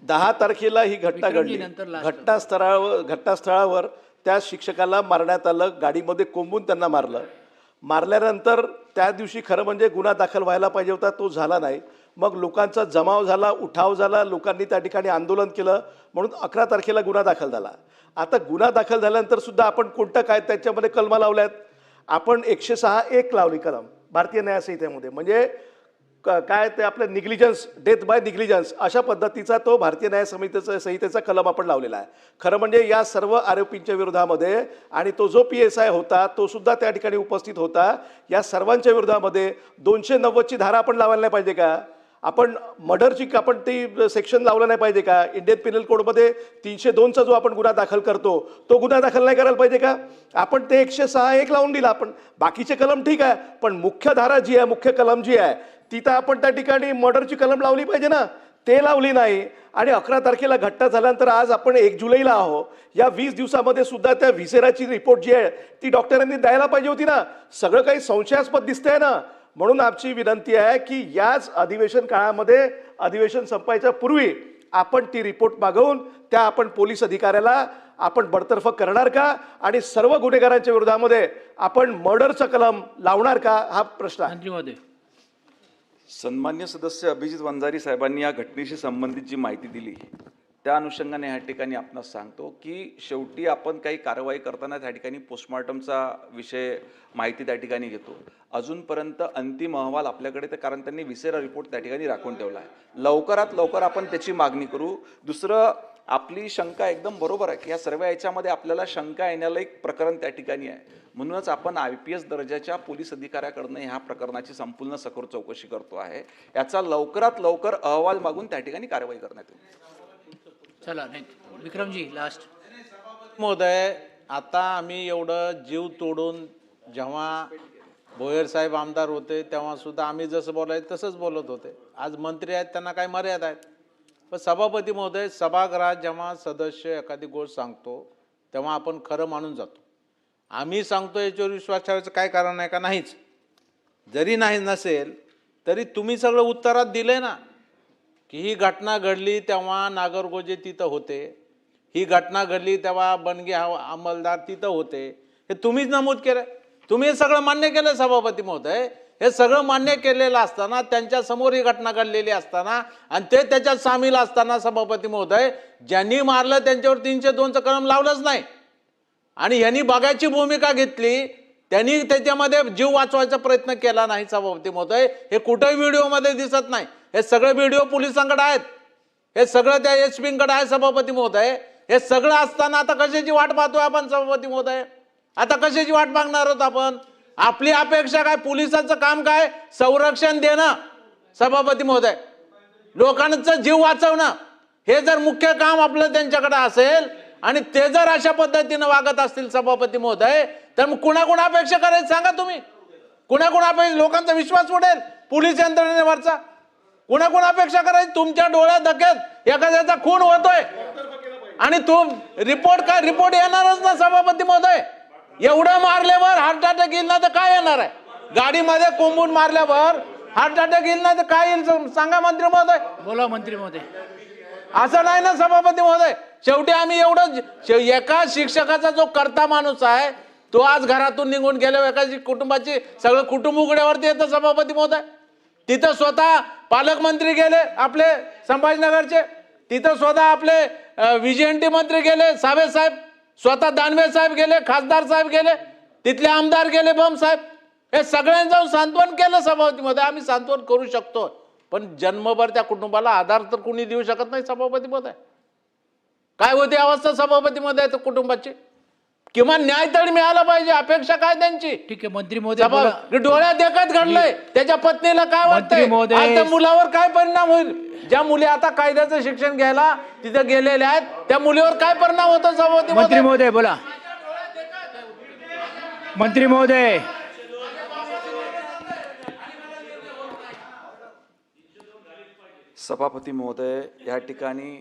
10 तारखेला ही घटना घडली. घटनास्थळावर त्या शिक्षकाला मारण्यात आलं, गाडीमध्ये कोंबून त्यांना मारलं. मारल्यानंतर त्या दिवशी खरं म्हणजे गुन्हा दाखल व्हायला पाहिजे होता, तो झाला नाही. मग लोकांचा जमाव झाला, उठाव झाला, लोकांनी त्या ठिकाणी आंदोलन केलं, म्हणून 11 तारखेला गुन्हा दाखल झाला. आता गुन्हा दाखल झाल्यानंतर सुद्धा आपण कोणतं काय त्याच्यामध्ये कलमं लावल्यात? आपण 106(1) लावली कलम भारतीय न्याय संहितेमध्ये, म्हणजे काय ते आपलं निग्लिजन्स, डेथ बाय निग्लिजन्स अशा पद्धतीचा तो भारतीय न्याय संहितेचा कलम आपण लावलेला आहे. खरं म्हणजे या सर्व आरोपींच्या विरोधामध्ये, आणि तो जो PSI होता तो सुद्धा त्या ठिकाणी उपस्थित होता, या सर्वांच्या विरोधामध्ये 290ची धारा आपण लावायला नाही पाहिजे का? आपण मर्डरची आपण ती सेक्शन लावलं नाही पाहिजे का? इंडियन पिनल कोडमध्ये 302चा जो आपण गुन्हा दाखल करतो तो गुन्हा दाखल नाही करायला पाहिजे का? आपण ते 106(1) लावून दिला. आपण बाकीचे कलम ठीक आहे, पण मुख्य धारा जी आहे, मुख्य कलम जी आहे, तिथं आपण त्या ठिकाणी मर्डरची कलम लावली पाहिजे ना, ते लावली नाही. आणि 11 तारखेला घटना झाल्यानंतर आज आपण 1 जुलैला आहो. या 20 दिवसामध्ये सुद्धा त्या व्हिसेराची रिपोर्ट जी आहे ती डॉक्टरांनी द्यायला पाहिजे होती ना. सगळं काही संशयास्पद दिसतंय ना. म्हणून आमची विनंती आहे की याच अधिवेशन काळामध्ये, अधिवेशन संपायच्या पूर्वी आपण ती रिपोर्ट मागवून त्या आपण पोलीस अधिकाऱ्याला आपण बडतर्फ करणार का, आणि सर्व गुन्हेगारांच्या विरोधामध्ये आपण मर्डरचा कलम लावणार का, हा प्रश्न आहे. मंत्री सन्मान्य सदस्य अभिजित वंजारी साहेबांनी या घटनेशी संबंधित जी माहिती दिली त्या अनुषंगाने ह्या ठिकाणी आपणास सांगतो की शेवटी आपण काही कारवाई करताना त्या ठिकाणी पोस्टमॉर्टमचा विषय माहिती त्या ठिकाणी घेतो. अजूनपर्यंत अंतिम अहवाल आपल्याकडे, तर कारण त्यांनी व्हिसेरा रिपोर्ट त्या ठिकाणी राखून ठेवला आहे. लवकरात लवकर आपण त्याची मागणी करू. दुसरं, आपली शंका एकदम बरोबर आहे की या सर्व याच्यामध्ये आपल्याला शंका येण्याला एक प्रकरण त्या ठिकाणी आहे. म्हणूनच आपण IPS दर्जाच्या पोलीस अधिकाऱ्याकडनं ह्या प्रकरणाची संपूर्ण सखोल चौकशी करतो आहे. याचा लवकरात लवकर अहवाल मागून त्या ठिकाणी कारवाई करण्यात येईल. चला विक्रमजी लास्ट. महोदय, आता आम्ही एवढं जीव तोडून, जेव्हा भोयर साहेब आमदार होते तेव्हा सुद्धा आम्ही जसं बोलायचं तसंच बोलत होते. आज मंत्री आहेत, त्यांना काय मर्यादा आहेत. पण सभापती महोदय, सभागृहात जेव्हा सदस्य एखादी गोष्ट सांगतो तेव्हा आपण खरं मानून जातो. आम्ही सांगतो याच्यावर विश्वास ठेवायचं काय कारण आहे का? नाहीच. जरी नाही नसेल तरी तुम्ही सगळं उत्तरात दिले ना, की ही घटना घडली तेव्हा नागरगोजे तिथं होते, ही घटना घडली तेव्हा बनगे अंमलदार तिथं होते, हे तुम्हीच नमूद केलं. तुम्ही हे सगळं मान्य केलं सभापती महोदय. हे सगळं मान्य केलेलं असताना, त्यांच्या समोर ही घटना घडलेली असताना आणि ते त्याच्यात सामील असताना सभापती महोदय, ज्यांनी मारलं त्यांच्यावर 302चं कलम लावलंच नाही. आणि यांनी बघायची भूमिका घेतली, त्यांनी त्याच्यामध्ये जीव वाचवायचा प्रयत्न केला नाही सभापती महोदय. हे कुठेही व्हिडिओमध्ये दिसत नाही. हे सगळे व्हिडिओ पोलिसांकडे आहेत, हे सगळं त्या SP-कडे आहे सभापती महोदय. हे सगळं असताना आता कशाची वाट पाहतोय आपण सभापती महोदय? आता कशाची वाट मागणार आहोत आपण? आपली अपेक्षा काय? पोलिसांचं काम काय? संरक्षण देणं सभापती महोदय, लोकांचा जीव वाचवणं, हे जर मुख्य काम आपलं त्यांच्याकडे असेल आणि ते जर अशा पद्धतीनं वागत असतील सभापती महोदय, तर मग कुणाकुणापेक्षा करायचं सांगा तुम्ही? कुणाकुणापेक्षा लोकांचा विश्वास उडेल पोलीस यंत्रणेवरचा? कुणाकुणापेक्षा करायची? तुमच्या डोळ्यात धकेल एखाद्याचा खून होतोय आणि तो रिपोर्ट येणारच ना सभापती महोदय. एवढं मारल्यावर हार्ट अटॅक येईल ना तर काय येणार आहे? गाडीमध्ये कोंबून मारल्यावर हार्ट अटॅक येईल ना तर काय येईल सांगा मंत्री महोदय? बोला मंत्री महोदय. असं नाही ना सभापती महोदय. शेवटी आम्ही एवढं, एका शिक्षकाचा जो कर्ता माणूस आहे तो आज घरातून निघून गेल्यावर एका कुटुंबाची सगळं कुटुंब उघड्यावरती येतं सभापती महोदय. तिथं स्वतः पालकमंत्री गेले आपले संभाजीनगरचे, तिथं स्वतः आपले VGNT मंत्री गेले सावे साहेब, स्वतः दानवे साहेब गेले, खासदार साहेब गेले, तिथले आमदार गेले, बम साहेब, हे सगळ्यांनी जाऊन सांत्वन केलं सभापती महोदय. आम्ही सांत्वन करू शकतो, पण जन्मभर त्या कुटुंबाला आधार तर कोणी देऊ शकत नाही सभापती महोदय. काय होती अवस्था सभापती महोदय त्या कुटुंबाची? किमान न्याय तरी मिळाला पाहिजे, अपेक्षा काय त्यांची? ठीक आहे मंत्री महोदय. डोळ्यात देखत घडलंय, त्याच्या पत्नीला काय वाटतंय, त्या मुलावर काय परिणाम होईल? ज्या मुली आता कायद्याचं शिक्षण घ्यायला तिथे गेलेल्या आहेत त्या मुलीवर काय परिणाम होतो सभापती मंत्री महोदय? बोला मंत्री महोदय. सभापती महोदय, या ठिकाणी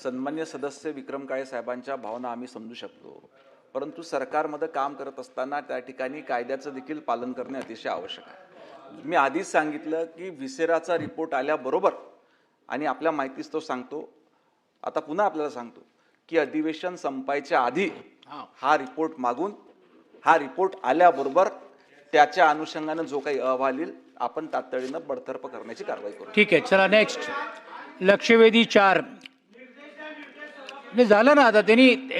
सन्मान्य सदस्य विक्रम काळे साहेबांच्या भावना आम्ही समजू शकतो, परंतु सरकारमध्ये काम करत असताना त्या ठिकाणी कायद्याचं देखील पालन करणे अतिशय आवश्यक आहे. मी आधीच सांगितलं की व्हिसेराचा रिपोर्ट आल्याबरोबर आणि आपल्या माहितीस तो सांगतो, आता पुन्हा आपल्याला सांगतो की अधिवेशन संपायच्या आधी हा रिपोर्ट मागून, हा रिपोर्ट आल्याबरोबर त्याच्या अनुषंगानं जो काही अहवाल येईल आपण तातडीनं बडतर्फ करण्याची कारवाई करू. ठीक आहे, चला नेक्स्ट. लक्षवेधी 4 झालं ना आता त्यांनी